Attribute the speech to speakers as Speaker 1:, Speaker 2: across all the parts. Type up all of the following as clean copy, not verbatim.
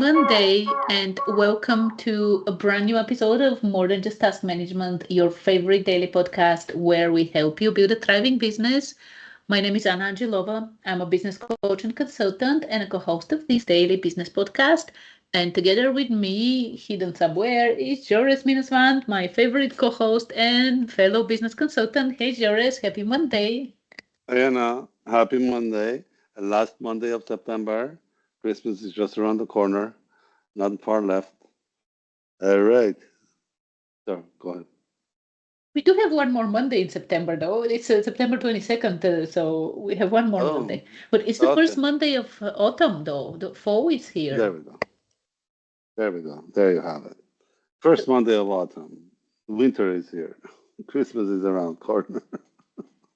Speaker 1: Monday, and welcome to a brand new episode of More Than Just Task Management, your favorite daily podcast where we help you build a thriving business. My name is Angelova. I'm a business coach and consultant and a co-host of this daily business podcast. And together with me, hidden somewhere, is Jores Minasvand, my favorite co-host and fellow business consultant. Hey, Jores, happy Monday.
Speaker 2: Anna, happy Monday. Last Monday of September. Christmas is just around the corner, not far left. All right. So, go ahead.
Speaker 1: We do have one more Monday in September, though. It's September 22nd, so we have one more
Speaker 2: Oh,
Speaker 1: Monday. But it's the first
Speaker 2: okay.
Speaker 1: Monday of autumn, though. The fall is
Speaker 2: There
Speaker 1: here.
Speaker 2: we go. There we go. There you have it. First Monday of autumn. Winter is here. Christmas is around corner.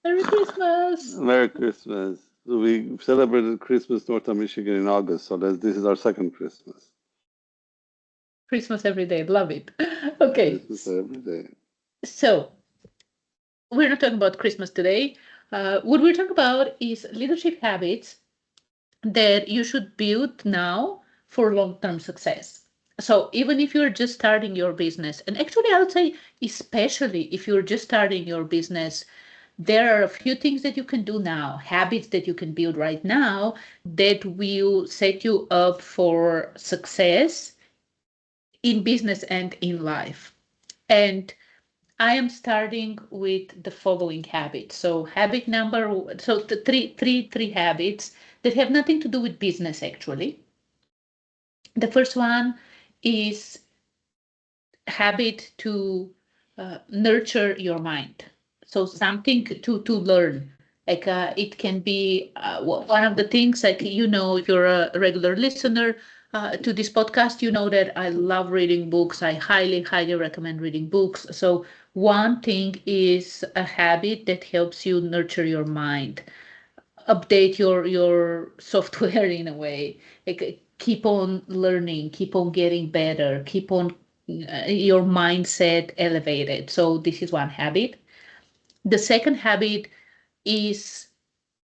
Speaker 1: Merry Christmas!
Speaker 2: Merry Christmas. So we celebrated Christmas north of Michigan in August, so this is our second Christmas.
Speaker 1: Christmas every day. Love it. Okay,
Speaker 2: Christmas every day.
Speaker 1: so we're not talking about Christmas today. What we're talking about is leadership habits that you should build now for long-term success. So even if you're just starting your business, and actually I would say especially if you're just starting your business, there are a few things that you can do now, habits that you can build right now that will set you up for success in business and in life. And I am starting with the following habits. So the three habits that have nothing to do with business actually. The first one is habit to nurture your mind. So something to learn. Like it can be one of the things, like, if you're a regular listener to this podcast, you know that I love reading books. I highly, highly recommend reading books. So one thing is a habit that helps you nurture your mind, update your software in a way, like keep on learning, keep on getting better, keep on your mindset elevated. So this is one habit. The second habit is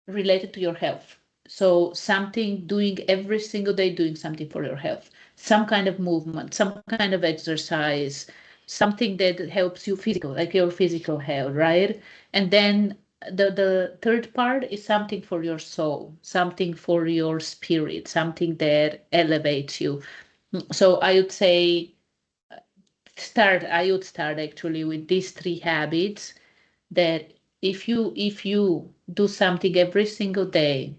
Speaker 1: related to your health. So something, doing every single day, doing something for your health, some kind of movement, some kind of exercise, something that helps you physical, like your physical health, right? And then the third part is something for your soul, something for your spirit, something that elevates you. So I would start actually with these three habits that if you do something every single day,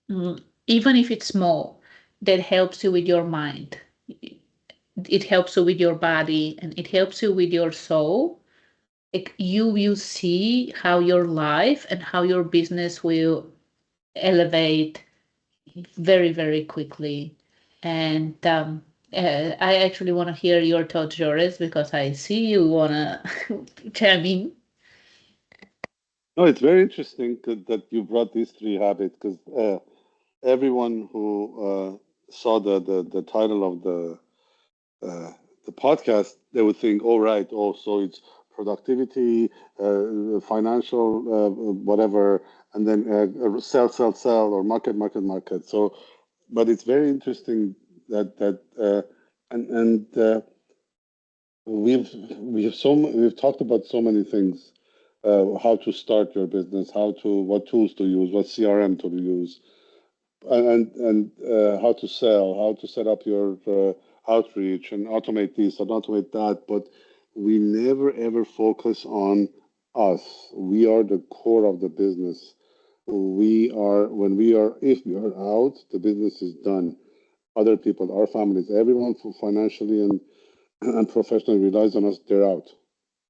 Speaker 1: even if it's small, that helps you with your mind, it helps you with your body, and it helps you with your soul, like you will see how your life and how your business will elevate very, very quickly. And I actually want to hear your thoughts, Joris, because I see you want to chime in.
Speaker 2: No, it's very interesting that you brought these three habits because everyone who saw the title of the podcast, they would think, oh, right, oh, so it's productivity, financial, whatever, and then sell, or market. So, but it's very interesting that we've we've talked about so many things, how to start your business, what tools to use, what CRM to use, and how to sell, how to set up your outreach and automate this and automate that. But we never ever focus on us. We are the core of the business. If we are out, the business is done. Other people, our families, everyone who financially and professionally relies on us, they're out.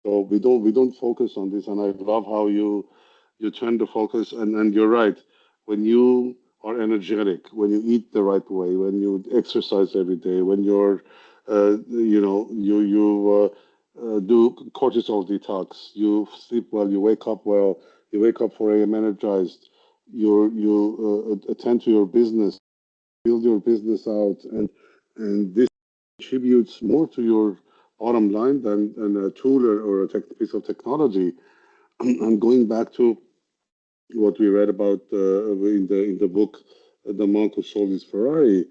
Speaker 2: So we don't focus on this, and I love how you turn the focus. And you're right. When you are energetic, when you eat the right way, when you exercise every day, when you do cortisol detox, you sleep well, you wake up well, you wake up 4 a.m. energized, you attend to your business, build your business out, and this contributes more to your bottom line than a tool or a piece of technology. I'm going back to what we read about in the book, The Monk Who Sold His Ferrari.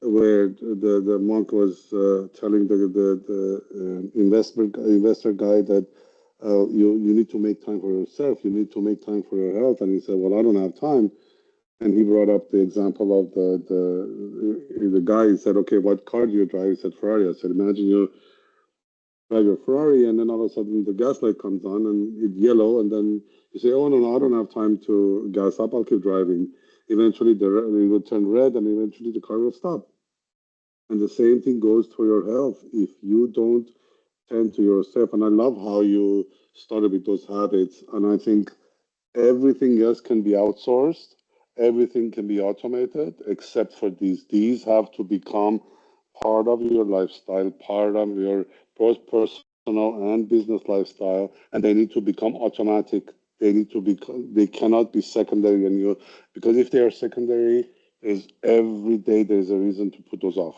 Speaker 2: where the monk was telling the investor guy that you need to make time for yourself, you need to make time for your health, and he said, well, I don't have time. And he brought up the example of the guy. He said, okay, what car do you drive? He said, Ferrari. I said, imagine you drive your Ferrari, and then all of a sudden the gas light comes on and it's yellow, and then you say, oh, no, no, I don't have time to gas up, I'll keep driving. Eventually it will turn red, and eventually the car will stop. And the same thing goes for your health. If you don't tend to yourself, and I love how you started with those habits, and I think everything else can be outsourced, everything can be automated, except for these. These have to become part of your lifestyle, part of your both personal and business lifestyle, and they need to become automatic. They need to be. They cannot be secondary in you, because if they are secondary, is every day there's a reason to put those off,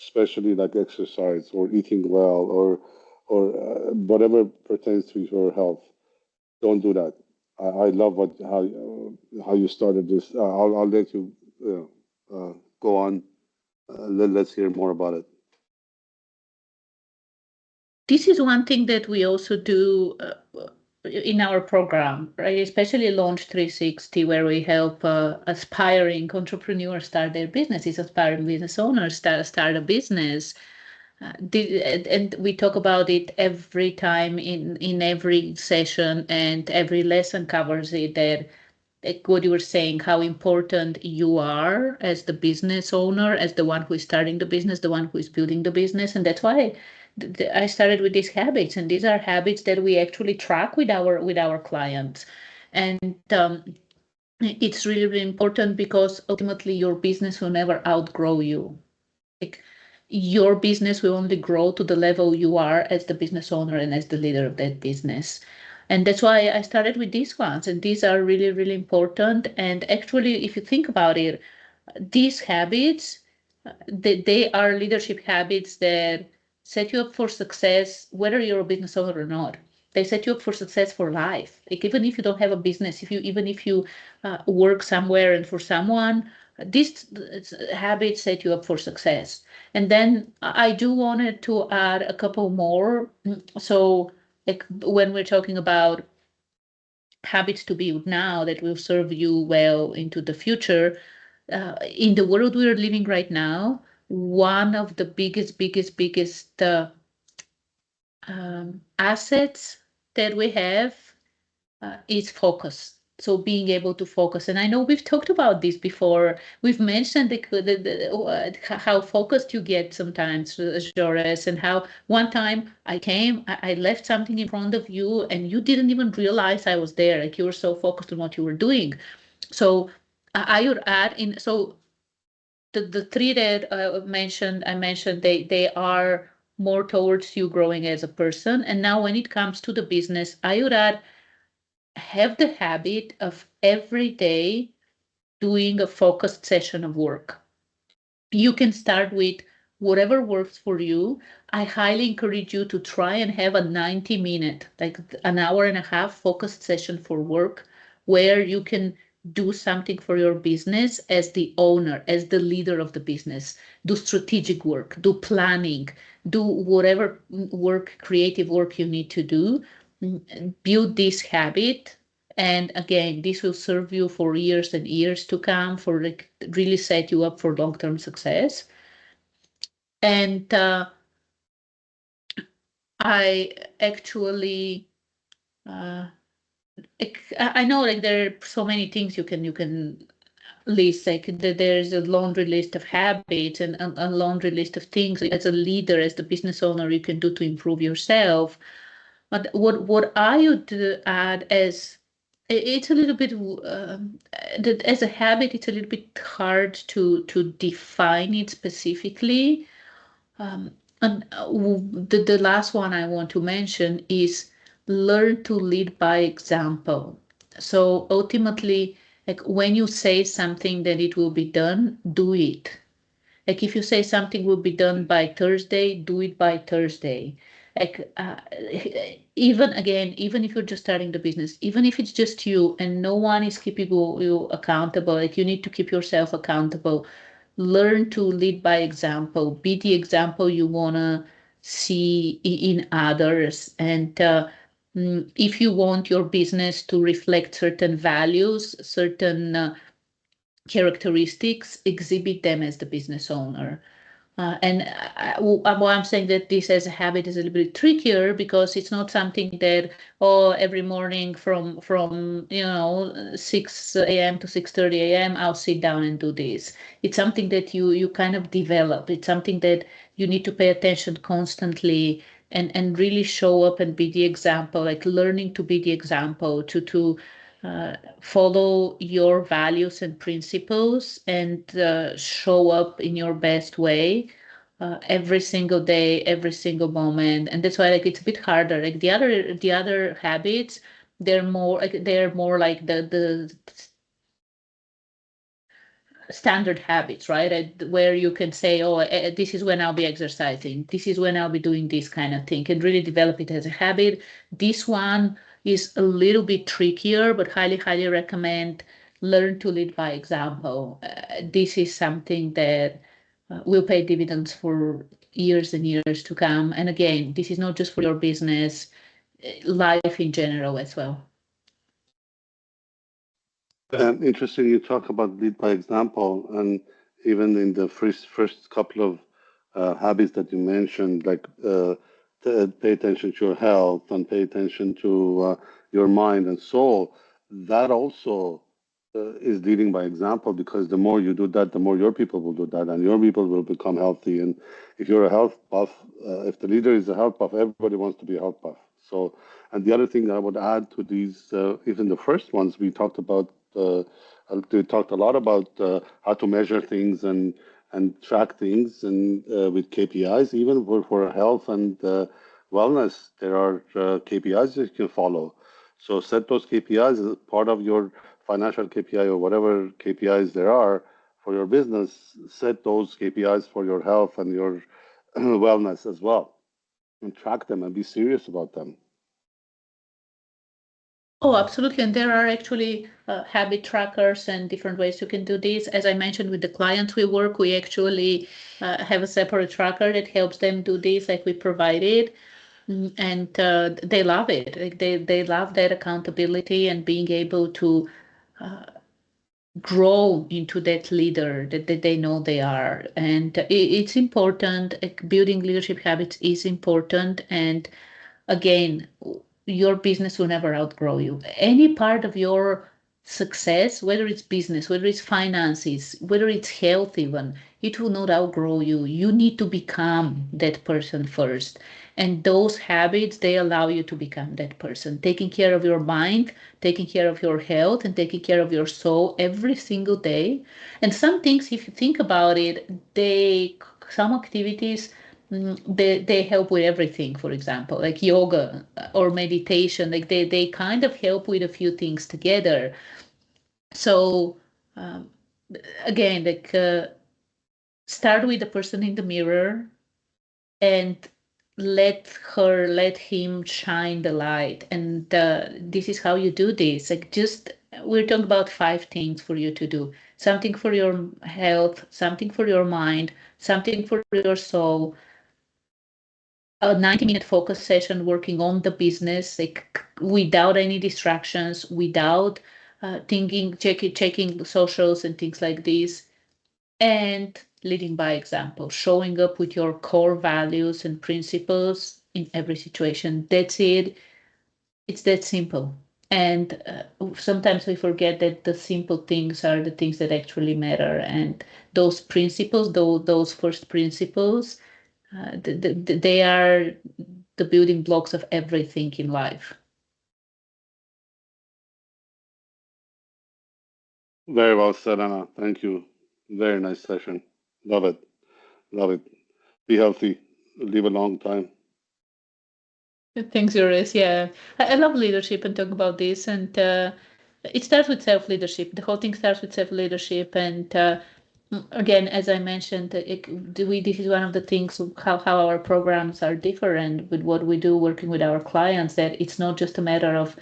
Speaker 2: especially like exercise or eating well or whatever pertains to your health. Don't do that. I love how you started this. I'll let you go on. Let's hear more about it.
Speaker 1: This is one thing that we also do in our program, right? Especially Launch 360, where we help aspiring entrepreneurs start their businesses, aspiring business owners start a business. And we talk about it every time in every session, and every lesson covers it. That like what you were saying, how important you are as the business owner, as the one who is starting the business, the one who is building the business. And that's why I started with these habits, and these are habits that we actually track with our clients. And it's really, really important, because ultimately your business will never outgrow you. Like, your business will only grow to the level you are as the business owner and as the leader of that business. And that's why I started with these ones. And these are really, really important. And actually, if you think about it, these habits, they are leadership habits that set you up for success, whether you're a business owner or not. They set you up for success for life. Like, even if you don't have a business, even if you work somewhere and for someone, these habits set you up for success. And then I do wanted to add a couple more. So, like, when we're talking about habits to build now that will serve you well into the future, in the world we're living right now, one of the biggest assets that we have is focus. So being able to focus, and I know we've talked about this before. We've mentioned how focused you get sometimes, Joris, and how one time I left something in front of you, and you didn't even realize I was there. Like, you were so focused on what you were doing. So I would add in. So the three that I mentioned, they are more towards you growing as a person. And now when it comes to the business, I would add, have the habit of every day doing a focused session of work. You can start with whatever works for you. I highly encourage you to try and have a 90-minute, like an hour and a half focused session for work, where you can do something for your business as the owner, as the leader of the business. Do strategic work, do planning, do whatever work, creative work you need to do. Build this habit. And again, this will serve you for years and years to come, for like really set you up for long-term success. And I actually, I know, like, there are so many things you can list. Like, there's a laundry list of habits and a laundry list of things as a leader, as the business owner, you can do to improve yourself. But what I would add as, it's a little bit as a habit, it's a little bit hard to define it specifically. And the last one I want to mention is learn to lead by example. So ultimately, like, when you say something that it will be done, do it. Like, if you say something will be done by Thursday, do it by Thursday. Like, even if you're just starting the business, even if it's just you and no one is keeping you accountable, like, you need to keep yourself accountable. learn to lead by example, be the example you want to see in others. And if you want your business to reflect certain values, certain characteristics, exhibit them as the business owner. Well, I'm saying that this as a habit is a little bit trickier because it's not something that, oh, every morning from 6 a.m. to 6:30 a.m. I'll sit down and do this. It's something that you kind of develop. It's something that you need to pay attention constantly and really show up and be the example, like learning to be the example, follow your values and principles and show up in your best way every single day, every single moment. And that's why like it's a bit harder. Like the other habits, they're more like the standard habits, right? Where you can say, oh, this is when I'll be exercising. This is when I'll be doing this kind of thing and really develop it as a habit. This one is a little bit trickier, but highly, highly recommend learn to lead by example. This is something that will pay dividends for years and years to come. And again, this is not just for your business, life in general as well.
Speaker 2: And interesting, you talk about lead by example, and even in the first couple of habits that you mentioned, like pay attention to your health and pay attention to your mind and soul. That also is leading by example, because the more you do that, the more your people will do that, and your people will become healthy. And if you're a health buff, if the leader is a health buff, everybody wants to be a health buff. So, and the other thing I would add to these, even the first ones we talked about. We talked a lot about how to measure things and track things, and with KPIs, even for health and wellness, there are KPIs that you can follow. So set those KPIs as part of your financial KPI or whatever KPIs there are for your business. Set those KPIs for your health and your wellness as well, and track them and be serious about them.
Speaker 1: Oh, absolutely. And there are actually habit trackers and different ways you can do this. As I mentioned, with the clients we work, we actually have a separate tracker that helps them do this, like we provided. And they love it. Like they love that accountability and being able to grow into that leader that they know they are. And it's important. Like, building leadership habits is important. And again, your business will never outgrow you. Any part of your success, whether it's business, whether it's finances, whether it's health, even, it will not outgrow you. You need to become that person first. And those habits, they allow you to become that person, taking care of your mind, taking care of your health, and taking care of your soul every single day. And some things, if you think about it, some activities, they help with everything. For example, like yoga or meditation, like they kind of help with a few things together. So um, again, like start with the person in the mirror and let him shine the light. And this is how you do this. Like, just we're talking about 5 things for you to do: something for your health, something for your mind, something for your soul, a 90-minute focus session working on the business, like without any distractions, without checking socials and things like this, and leading by example, showing up with your core values and principles in every situation. That's it. It's that simple. And sometimes we forget that the simple things are the things that actually matter. And those principles, those first principles, they are the building blocks of everything in life.
Speaker 2: Very well said, Anna. Thank you. Very nice session. Love it. Love it. Be healthy. Live a long time.
Speaker 1: Thanks, Joris. Yeah, I love leadership and talk about this. And it starts with self-leadership. The whole thing starts with self-leadership. And again, as I mentioned, this is one of the things how our programs are different with what we do working with our clients, that it's not just a matter of,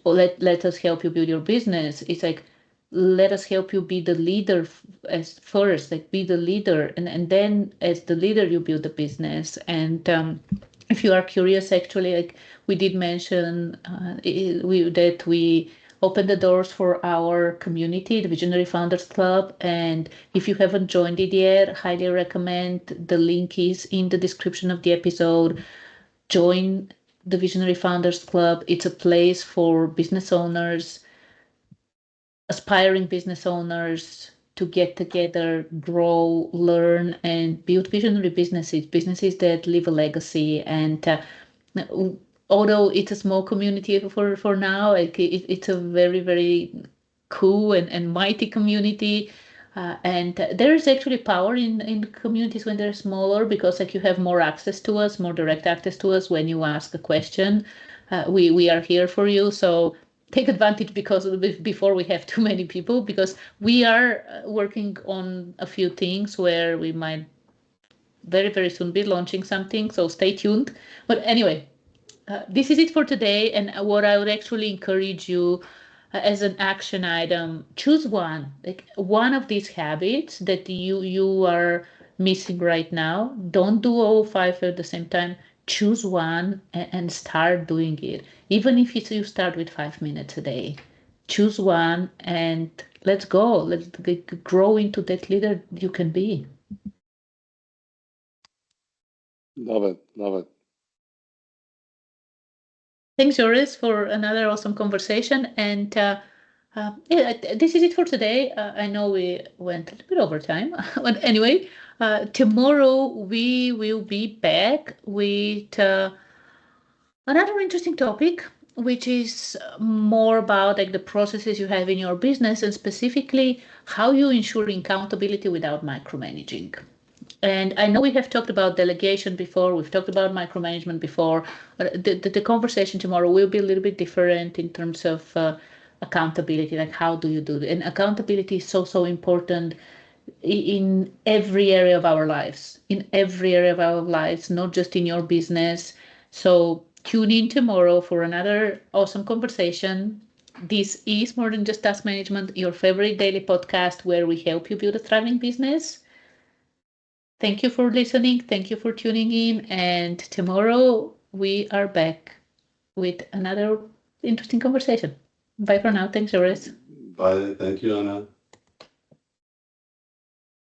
Speaker 1: oh, let us help you build your business. It's like, let us help you be the leader as first, like be the leader, and then as the leader you build the business. And if you are curious, actually, like we did mention that we open the doors for our community, the Visionary Founders Club. And if you haven't joined it yet, highly recommend. The link is in the description of the episode. Join the Visionary Founders Club. It's a place for business owners, aspiring business owners to get together, grow, learn, and build visionary businesses that leave a legacy. And although it's a small community for now, like it's a very, very cool and mighty community. And there is actually power in communities when they're smaller, because like you have more access to us, more direct access to us when you ask a question. We are here for you. So take advantage because before we have too many people, because we are working on a few things where we might very, very soon be launching something. So stay tuned. But anyway, this is it for today. And what I would actually encourage you as an action item, choose one, like one of these habits that you are missing right now. Don't do all five at the same time. Choose one and start doing it. Even if you start with 5 minutes a day, choose one and let's go. Let's grow into that leader you can be.
Speaker 2: Love it. Love it.
Speaker 1: Thanks, Joris, for another awesome conversation. And yeah, this is it for today. I know we went a little bit over time, but anyway, tomorrow we will be back with another interesting topic, which is more about like the processes you have in your business, and specifically how you ensure accountability without micromanaging. And I know we have talked about delegation before, we've talked about micromanagement before. The conversation tomorrow will be a little bit different in terms of accountability, like how do you do it? And accountability is so important in every area of our lives, not just in your business. So tune in tomorrow for another awesome conversation. This is More Than Just Task Management, your favorite daily podcast where we help you build a thriving business. Thank you for listening. Thank you for tuning in. And tomorrow we are back with another interesting conversation. Bye for now. Thanks, Joris.
Speaker 2: Bye. Thank you, Anna.